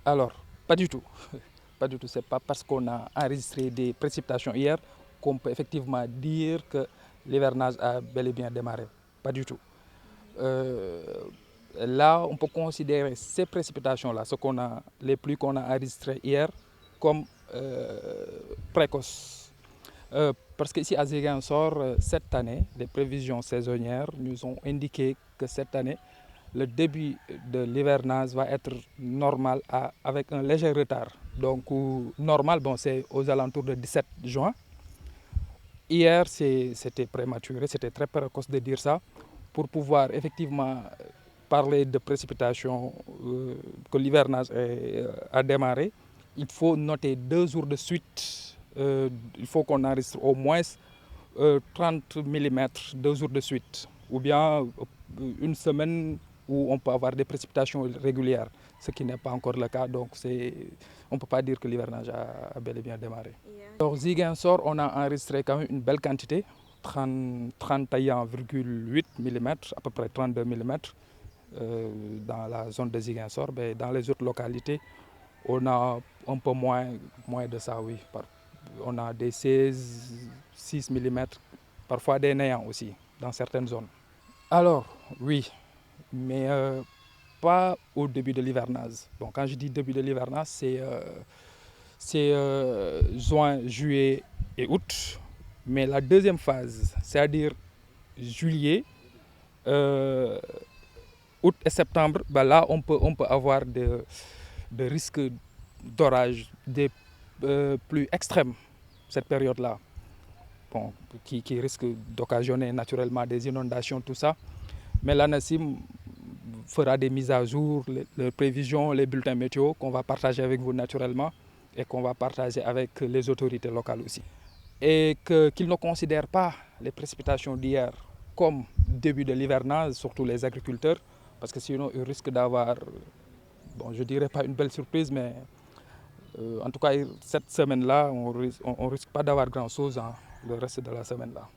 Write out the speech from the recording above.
Alors, pas du tout. Pas du tout. Ce n'est pas parce qu'on a enregistré des précipitations hier qu'on peut effectivement dire que l'hivernage a bel et bien démarré. Pas du tout. Euh, Là, on peut considérer ces précipitations-là, les pluies qu'on a enregistrées hier, comme précoces. Parce qu'ici à Ziguinchor, cette année, les prévisions saisonnières nous ont indiqué que cette année, le début de l'hivernage va être normal avec un léger retard. Donc, normal, bon, c'est aux alentours de 17 juin. Hier, c'était prématuré, c'était très précoce de dire ça. Pour pouvoir effectivement parler de précipitations, que l'hivernage a démarré, il faut noter 2 jours de suite. Il faut qu'on enregistre au moins 30 millimètres 2 jours de suite. Ou bien une semaine où on peut avoir des précipitations régulières, ce qui n'est pas encore le cas. Donc on ne peut pas dire que l'hivernage a bel et bien démarré. Alors Ziguinchor, on a enregistré quand même une belle quantité, 31,8 mm, à peu près 32 mm dans la zone de Ziguinchor. Mais dans les autres localités, on a un peu moins de ça, oui. On a des 6 mm, parfois des néants aussi, dans certaines zones. Alors, oui, mais pas au début de l'hivernage. Bon, quand je dis début de l'hivernage, c'est juin, juillet et août. Mais la deuxième phase, c'est-à-dire juillet, août et septembre, ben là, on peut avoir des risques d'orage, des pluies extrêmes, cette période-là, bon, qui risque d'occasionner naturellement des inondations, tout ça. Mais l'ANACIM fera des mises à jour, les prévisions, les bulletins météo qu'on va partager avec vous naturellement et qu'on va partager avec les autorités locales aussi. Et qu'ils ne considèrent pas les précipitations d'hier comme début de l'hivernage, surtout les agriculteurs, parce que sinon ils risquent d'avoir, bon, je dirais pas une belle surprise, mais en tout cas cette semaine-là, on risque pas d'avoir grand-chose, hein, le reste de la semaine-là.